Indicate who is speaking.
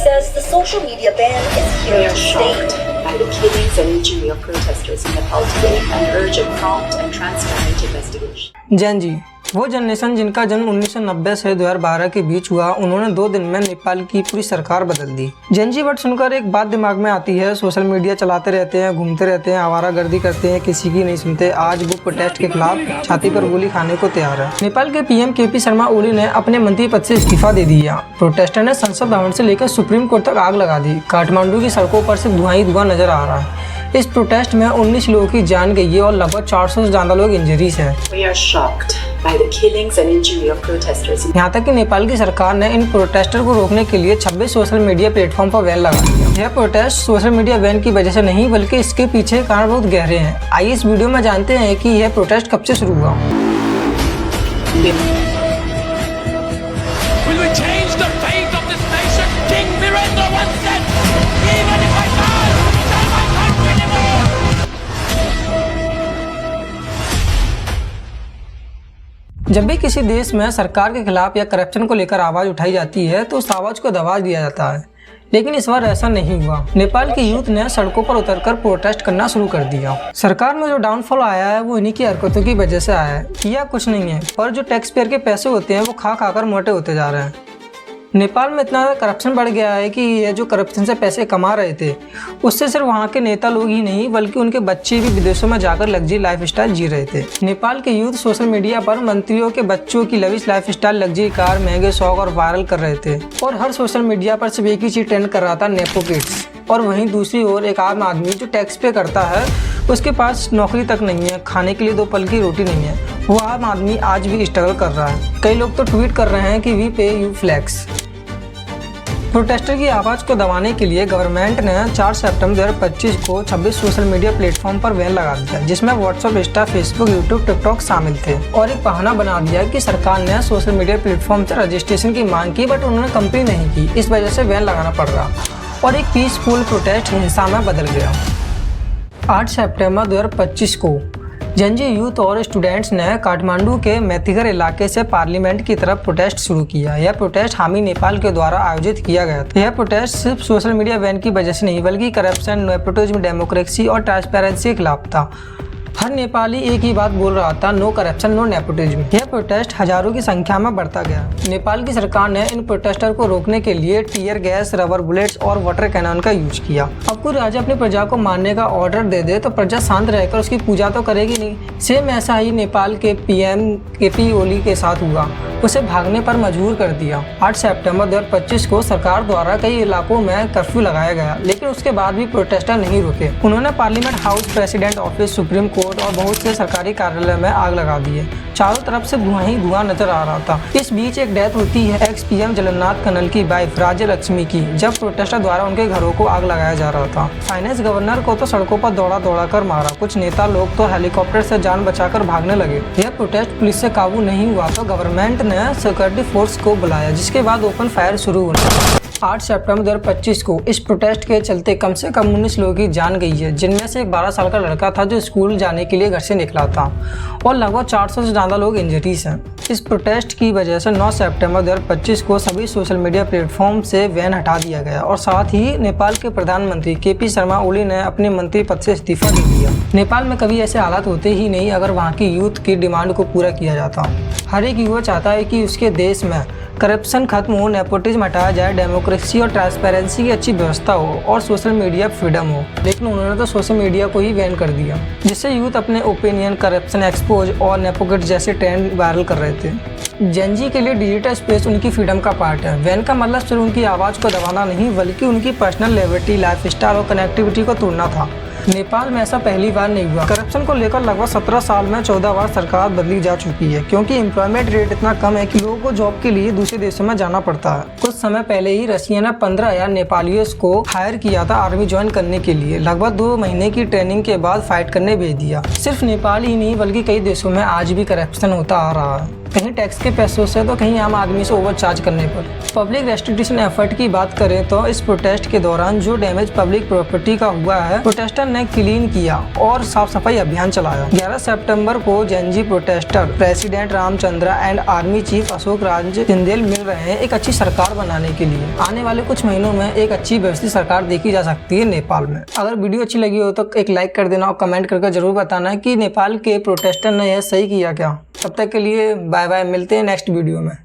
Speaker 1: says the social media ban is
Speaker 2: We
Speaker 1: here
Speaker 2: are
Speaker 1: to
Speaker 2: shocked
Speaker 1: stay.
Speaker 2: by the killings and injury of protesters in Nepal today and urge a prompt and transparent investigation.
Speaker 3: Jain ji वो generation जिनका जन्म 1990 से 2012 के बीच हुआ, उन्होंने 2 दिन में नेपाल की पूरी सरकार बदल दी। जैन जी वर्ड सुनकर एक बात दिमाग में आती है, सोशल मीडिया चलाते रहते हैं, घूमते रहते हैं, आवारागर्दी करते हैं, किसी की नहीं सुनते। आज वो प्रोटेस्ट के खिलाफ छाती पर गोली खाने को तैयार है। नेपाल के पीएम केपी शर्मा ओली ने अपने मंत्री पद से इस्तीफा दे दिया। प्रोटेस्टर ने संसद भवन से लेकर सुप्रीम कोर्ट तक आग लगा दी। काठमांडू की सड़कों पर सिर्फ धुआं ही धुआं नजर आ रहा है। इस प्रोटेस्ट में 19 लोगों की जान गई है और लगभग 400 से ज्यादा लोग इंजरीज हैं।
Speaker 2: We are shocked by the killings and injury of protesters.
Speaker 3: यहाँ तक कि नेपाल की सरकार ने इन प्रोटेस्टर को रोकने के लिए 26 सोशल मीडिया प्लेटफॉर्म पर बैन लगा दिया। यह प्रोटेस्ट सोशल मीडिया बैन की वजह से नहीं, बल्कि इसके पीछे कारण बहुत गहरे हैं। आइए इस वीडियो में जानते हैं कि यह प्रोटेस्ट कब से शुरू हुआ।
Speaker 4: Will we change the fate of this nation? King Virendra once said, even if I die, shall my country live on?
Speaker 3: जब भी किसी देश में सरकार के खिलाफ या करप्शन को लेकर आवाज उठाई जाती है तो उस आवाज को दबा दिया जाता है, लेकिन इस बार ऐसा नहीं हुआ। नेपाल के यूथ ने सड़कों पर उतरकर प्रोटेस्ट करना शुरू कर दिया। सरकार में जो डाउनफॉल आया है वो इन्हीं की हरकतों की वजह से आया है, किया कुछ नहीं है, पर जो टैक्स पेयर के पैसे होते हैं वो खा खाकर मोटे होते जा रहे हैं। नेपाल में इतना करप्शन बढ़ गया है कि ये जो करप्शन से पैसे कमा रहे थे उससे सिर्फ वहाँ के नेता लोग ही नहीं बल्कि उनके बच्चे भी विदेशों में जाकर लग्जरी लाइफस्टाइल जी रहे थे। नेपाल के यूथ सोशल मीडिया पर मंत्रियों के बच्चों की लविश लाइफस्टाइल, लग्जरी कार, महंगे शौक और वायरल कर रहे थे और हर सोशल मीडिया पर सिर्फ एक ही चीज ट्रेंड कर रहा था, नेपो किड्स। और वहीं दूसरी ओर एक आम आदमी जो टैक्स पे करता है उसके पास नौकरी तक नहीं है, खाने के लिए 2 पल की रोटी नहीं है, वो आम आदमी आज भी स्ट्रगल कर रहा है। कई लोग तो ट्वीट कर रहे हैं कि वी पे यू फ्लेक्स। प्रोटेस्टर की आवाज़ को दबाने के लिए गवर्नमेंट ने 4 सितंबर 2025 को 26 सोशल मीडिया प्लेटफॉर्म पर बैन लगा दिया, जिसमें WhatsApp, Insta, Facebook, YouTube, TikTok शामिल थे। और एक बहाना बना दिया कि सरकार ने सोशल मीडिया प्लेटफॉर्म से रजिस्ट्रेशन की मांग की, बट उन्होंने कंपनी नहीं की, इस वजह से बैन लगाना पड़ रहा और एक पीसफुल प्रोटेस्ट हिंसा में बदल गया। 8 सितंबर 2025 को जंजी यूथ और स्टूडेंट्स ने काठमांडू के मेथिगर इलाके से पार्लियामेंट की तरफ प्रोटेस्ट शुरू किया। यह प्रोटेस्ट हामी नेपाल के द्वारा आयोजित किया गया था। यह प्रोटेस्ट सिर्फ सोशल मीडिया बैन की वजह से नहीं बल्कि करप्शन, नेपोटिज्म, डेमोक्रेसी और ट्रांसपेरेंसी के खिलाफ था। हर नेपाली एक ही बात बोल रहा था, नो करप्शन, नो नेपोटिज्म। यह प्रोटेस्ट हजारों की संख्या में बढ़ता गया। नेपाल की सरकार ने इन प्रोटेस्टर को रोकने के लिए टीयर गैस, रबर बुलेट्स और वाटर कैनन का यूज किया। अब कोई राजा अपनी प्रजा को मारने का ऑर्डर दे दे तो प्रजा शांत रहकर उसकी पूजा तो करेगी नहीं। सेम ऐसा ही नेपाल के पीएम केपी ओली के साथ हुआ, उसे भागने पर मजबूर कर दिया। 8 सितंबर 2025 को सरकार द्वारा कई इलाकों में कर्फ्यू लगाया गया, लेकिन उसके बाद भी प्रोटेस्टर नहीं रुके। उन्होंने parliament house, president office, supreme court और बहुत से सरकारी कार्यालय में आग लगा दिए। चारों तरफ से धुआं ही धुआं नजर आ रहा था। इस बीच एक डेथ होती है एक्स पीएम जगन्नाथ कनल की वाइफ राज्य लक्ष्मी की, जब प्रोटेस्टर द्वारा उनके घरों को आग लगाया जा रहा था। फाइनेंस गवर्नर को तो सड़कों पर दौड़ा दौड़ा कर मारा। कुछ नेता लोग तो हेलीकॉप्टर से जान बचाकर भागने लगे। यह प्रोटेस्ट पुलिस से काबू नहीं हुआ तो गवर्नमेंट ने सिक्योरिटी फोर्स को बुलाया, जिसके बाद ओपन फायर शुरू हुआ। 8 सितंबर 2025 को इस प्रोटेस्ट के चलते कम से कम 19 लोगों की जान गई है, जिनमें से एक 12 साल का लड़का था जो स्कूल जाने के लिए घर से निकला था और लगभग 400 से ज़्यादा लोग इंजरीज हैं। इस प्रोटेस्ट की वजह से 9 सितंबर 2025 को सभी सोशल मीडिया प्लेटफॉर्म से बैन हटा दिया गया और साथ ही नेपाल के प्रधानमंत्री केपी शर्मा ओली ने अपने मंत्री पद से इस्तीफा दे दिया। नेपाल में कभी ऐसे हालात होते ही नहीं अगर वहाँ की यूथ की डिमांड को पूरा किया जाता। हर एक युवा चाहता है कि उसके देश में करप्शन खत्म हो, नेपोटिज्म हटाया जाए, डेमोक्रेसी और ट्रांसपेरेंसी की अच्छी व्यवस्था हो और सोशल मीडिया फ्रीडम हो। लेकिन उन्होंने तो सोशल मीडिया को ही बैन कर दिया, जिससे यूथ अपने ओपिनियन, करप्शन, एक्सपोज और नेपोकिट जैसे ट्रेंड वायरल कर रहे थे। जेनजी के लिए डिजिटल स्पेस उनकी फ्रीडम का पार्ट है। बैन का मतलब सिर्फ उनकी आवाज़ को दबाना नहीं बल्कि उनकी पर्सनल लिबर्टी, लाइफस्टाइल और कनेक्टिविटी को तोड़ना था। नेपाल में ऐसा पहली बार नहीं हुआ। करप्शन को लेकर लगभग 17 साल में 14 बार सरकार बदली जा चुकी है, क्योंकि एम्प्लॉयमेंट रेट इतना कम है कि लोगों को जॉब के लिए दूसरे देशों में जाना पड़ता है। कुछ समय पहले ही रशिया ने 15,000 नेपालियों को हायर किया था आर्मी ज्वाइन करने के लिए। लगभग 2 महीने की ट्रेनिंग के बाद फाइट करने भेज दिया। सिर्फ नेपाल ही नहीं बल्कि कई देशों में आज भी करप्शन होता आ रहा है। कहीं टैक्स के पैसों से तो कहीं आम आदमी से ओवरचार्ज करने पर। पब्लिक रेस्टिट्यूशन एफर्ट की बात करें तो इस प्रोटेस्ट के दौरान जो डैमेज पब्लिक प्रॉपर्टी का हुआ है, प्रोटेस्टर ने क्लीन किया और साफ सफाई अभियान चलाया। 11 सितंबर को Gen Z protester president Ramchandra and army chief Ashok Raj Sigdel मिल रहे हैं एक अच्छी सरकार बनाने के लिए। आने वाले कुछ महीनों में एक अच्छी व्यवस्थित सरकार देखी जा सकती है नेपाल में। अगर वीडियो अच्छी लगी हो तो एक लाइक कर देना और कमेंट करके जरूर बताना कि नेपाल के प्रोटेस्टर ने यह सही किया क्या। तब तक के लिए बाय बाय, मिलते हैं नेक्स्ट वीडियो में।